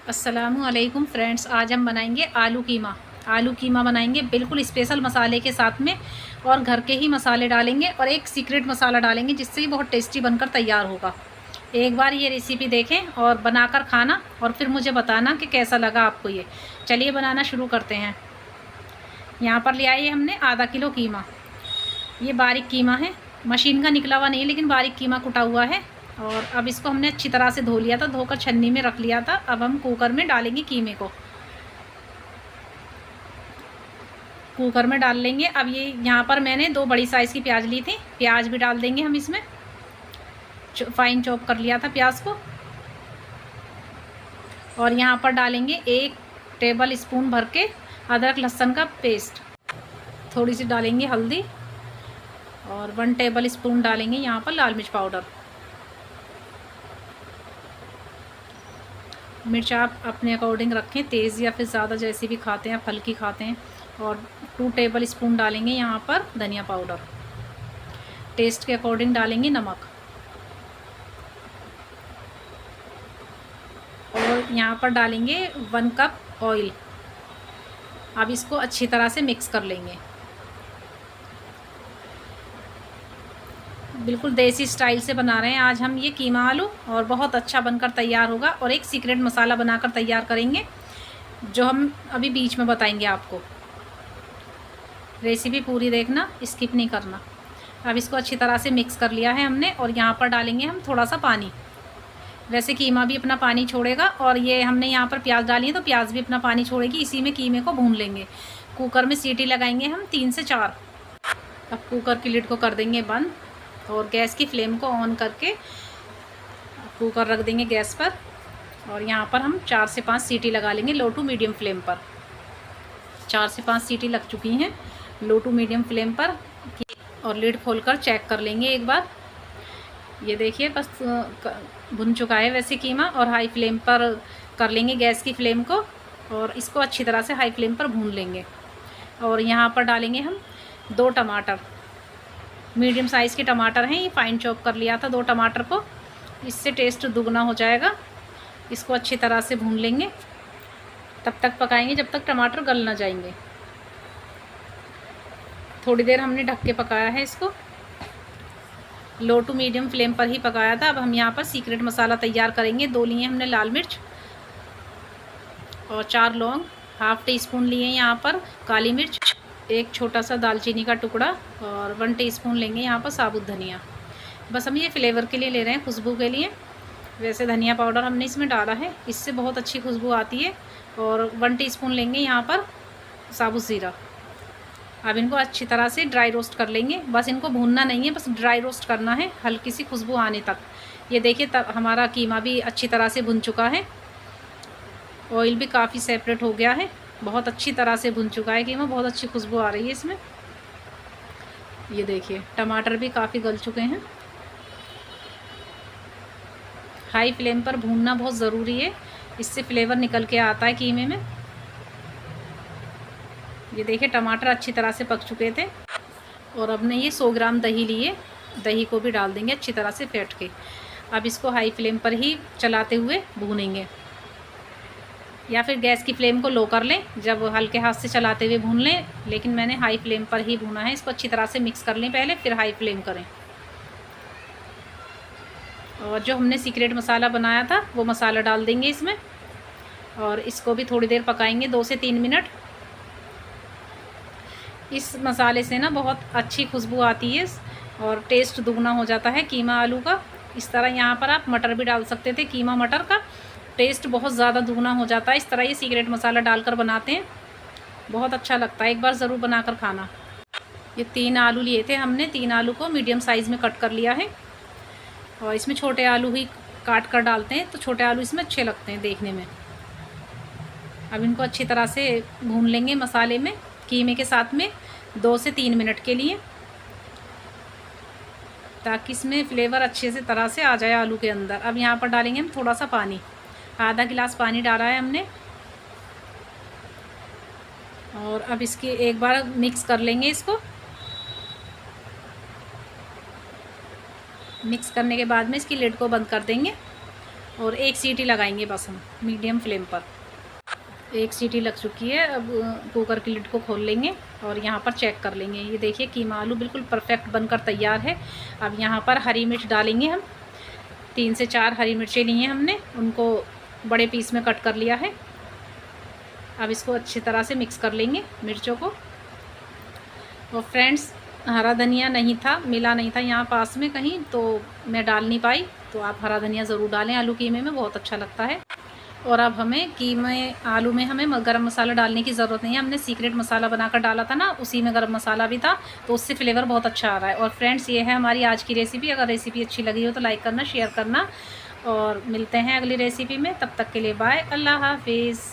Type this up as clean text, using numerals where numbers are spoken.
अस्सलामुअलैकुम फ्रेंड्स, आज हम बनाएंगे आलू कीमा। आलू कीमा बनाएंगे बिल्कुल स्पेशल मसाले के साथ में, और घर के ही मसाले डालेंगे और एक सीक्रेट मसाला डालेंगे जिससे ये बहुत टेस्टी बनकर तैयार होगा। एक बार ये रेसिपी देखें और बनाकर खाना, और फिर मुझे बताना कि कैसा लगा आपको ये। चलिए बनाना शुरू करते हैं। यहाँ पर ले आइए हमने आधा किलो कीमा। ये बारीक कीमा है, मशीन का निकला हुआ नहीं है, लेकिन बारीक कीमा कुटा हुआ है। और अब इसको हमने अच्छी तरह से धो लिया था, धोकर छन्नी में रख लिया था। अब हम कुकर में डालेंगे कीमे को, कुकर में डाल लेंगे। अब ये यहाँ पर मैंने 2 बड़ी साइज़ की प्याज ली थी, प्याज भी डाल देंगे हम इसमें। फाइन चॉप कर लिया था प्याज को। और यहाँ पर डालेंगे 1 टेबल स्पून भर के अदरक लहसुन का पेस्ट। थोड़ी सी डालेंगे हल्दी, और 1 टेबल स्पून डालेंगे यहाँ पर लाल मिर्च पाउडर। मिर्च आप अपने अकॉर्डिंग रखें, तेज़ या फिर ज़्यादा, जैसी भी खाते हैं आप, हल्की खाते हैं। और 2 टेबल स्पून डालेंगे यहाँ पर धनिया पाउडर। टेस्ट के अकॉर्डिंग डालेंगे नमक। और यहाँ पर डालेंगे 1 कप ऑयल। अब इसको अच्छी तरह से मिक्स कर लेंगे, बिल्कुल देसी स्टाइल से बना रहे हैं आज हम ये कीमा आलू, और बहुत अच्छा बनकर तैयार होगा। और एक सीक्रेट मसाला बनाकर तैयार करेंगे जो हम अभी बीच में बताएंगे आपको। रेसिपी पूरी देखना, स्किप नहीं करना। अब इसको अच्छी तरह से मिक्स कर लिया है हमने, और यहाँ पर डालेंगे हम थोड़ा सा पानी। वैसे कीमा भी अपना पानी छोड़ेगा, और ये हमने यहाँ पर प्याज डाली है तो प्याज भी अपना पानी छोड़ेगी। इसी में कीमे को भून लेंगे। कुकर में सीटी लगाएंगे हम 3 से 4। अब कुकर की लिड को कर देंगे बंद, और गैस की फ्लेम को ऑन करके कुकर रख देंगे गैस पर। और यहाँ पर हम 4 से 5 सीटी लगा लेंगे लो टू मीडियम फ्लेम पर। 4 से 5 सीटी लग चुकी हैं लो टू मीडियम फ्लेम पर। और लिड खोलकर चेक कर लेंगे एक बार। ये देखिए बस भुन चुका है वैसे कीमा। और हाई फ्लेम पर कर लेंगे गैस की फ्लेम को, और इसको अच्छी तरह से हाई फ्लेम पर भून लेंगे। और यहाँ पर डालेंगे हम 2 टमाटर, मीडियम साइज़ के टमाटर हैं, ये फाइन चॉप कर लिया था 2 टमाटर को। इससे टेस्ट दुगना हो जाएगा। इसको अच्छी तरह से भून लेंगे, तब तक पकाएंगे जब तक टमाटर गल ना जाएंगे। थोड़ी देर हमने ढक के पकाया है इसको, लो टू मीडियम फ्लेम पर ही पकाया था। अब हम यहाँ पर सीक्रेट मसाला तैयार करेंगे। 2 लिए हमने लाल मिर्च, और 4 लौंग, ½ टीस्पून लिए यहाँ पर काली मिर्च, 1 छोटा सा दालचीनी का टुकड़ा, और 1 टीस्पून लेंगे यहाँ पर साबुत धनिया। बस हम ये फ्लेवर के लिए ले रहे हैं, खुशबू के लिए। वैसे धनिया पाउडर हमने इसमें डाला है, इससे बहुत अच्छी खुशबू आती है। और 1 टीस्पून लेंगे यहाँ पर साबुत ज़ीरा। अब इनको अच्छी तरह से ड्राई रोस्ट कर लेंगे। बस इनको भूनना नहीं है, बस ड्राई रोस्ट करना है, हल्की सी खुशबू आने तक। ये देखिए तब हमारा कीमा भी अच्छी तरह से भुन चुका है। ऑयल भी काफ़ी सेपरेट हो गया है, बहुत अच्छी तरह से भुन चुका है कीमा। बहुत अच्छी खुशबू आ रही है इसमें। ये देखिए टमाटर भी काफ़ी गल चुके हैं। हाई फ्लेम पर भूनना बहुत ज़रूरी है, इससे फ्लेवर निकल के आता है कीमे में। ये देखिए टमाटर अच्छी तरह से पक चुके थे। और अब ने ये 100 ग्राम दही लिए, दही को भी डाल देंगे अच्छी तरह से फेंट के। अब इसको हाई फ्लेम पर ही चलाते हुए भूनेंगे, या फिर गैस की फ्लेम को लो कर लें, जब हल्के हाथ से चलाते हुए भून लें। लेकिन मैंने हाई फ्लेम पर ही भूना है। इसको अच्छी तरह से मिक्स कर लें पहले, फिर हाई फ्लेम करें। और जो हमने सीक्रेट मसाला बनाया था वो मसाला डाल देंगे इसमें, और इसको भी थोड़ी देर पकाएंगे, 2 से 3 मिनट। इस मसाले से ना बहुत अच्छी खुशबू आती है, और टेस्ट दुगना हो जाता है कीमा आलू का। इस तरह यहाँ पर आप मटर भी डाल सकते थे, कीमा मटर का टेस्ट बहुत ज़्यादा दुगना हो जाता है। इस तरह ये सीक्रेट मसाला डालकर बनाते हैं, बहुत अच्छा लगता है। एक बार ज़रूर बनाकर खाना। ये 3 आलू लिए थे हमने, 3 आलू को मीडियम साइज़ में कट कर लिया है। और इसमें छोटे आलू ही काट कर डालते हैं, तो छोटे आलू इसमें अच्छे लगते हैं देखने में। अब इनको अच्छी तरह से भून लेंगे मसाले में, कीमे के साथ में, 2 से 3 मिनट के लिए, ताकि इसमें फ्लेवर अच्छे से तरह से आ जाए आलू के अंदर। अब यहाँ पर डालेंगे हम थोड़ा सा पानी, आधा गिलास पानी डाला है हमने। और अब इसकी एक बार मिक्स कर लेंगे इसको। मिक्स करने के बाद में इसकी लिड को बंद कर देंगे। और 1 सीटी लगाएंगे बस हम मीडियम फ्लेम पर। 1 सीटी लग चुकी है। अब कुकर की लिड को खोल लेंगे और यहाँ पर चेक कर लेंगे। ये देखिए कीमा आलू बिल्कुल परफेक्ट बनकर तैयार है। अब यहाँ पर हरी मिर्च डालेंगे हम। 3 से 4 हरी मिर्चें ली हैं हमने, उनको बड़े पीस में कट कर लिया है। अब इसको अच्छी तरह से मिक्स कर लेंगे मिर्चों को। और फ्रेंड्स, हरा धनिया नहीं था, मिला नहीं था यहाँ पास में कहीं, तो मैं डाल नहीं पाई। तो आप हरा धनिया ज़रूर डालें, आलू कीमे में बहुत अच्छा लगता है। और अब हमें कीमे आलू में हमें गरम मसाला डालने की ज़रूरत नहीं है। हमने सीक्रेट मसाला बनाकर डाला था ना, उसी में गरम मसाला भी था, तो उससे फ्लेवर बहुत अच्छा आ रहा है। और फ्रेंड्स, ये है हमारी आज की रेसिपी। अगर रेसिपी अच्छी लगी हो तो लाइक करना, शेयर करना, और मिलते हैं अगली रेसिपी में। तब तक के लिए बाय, अल्लाह हाफिज़।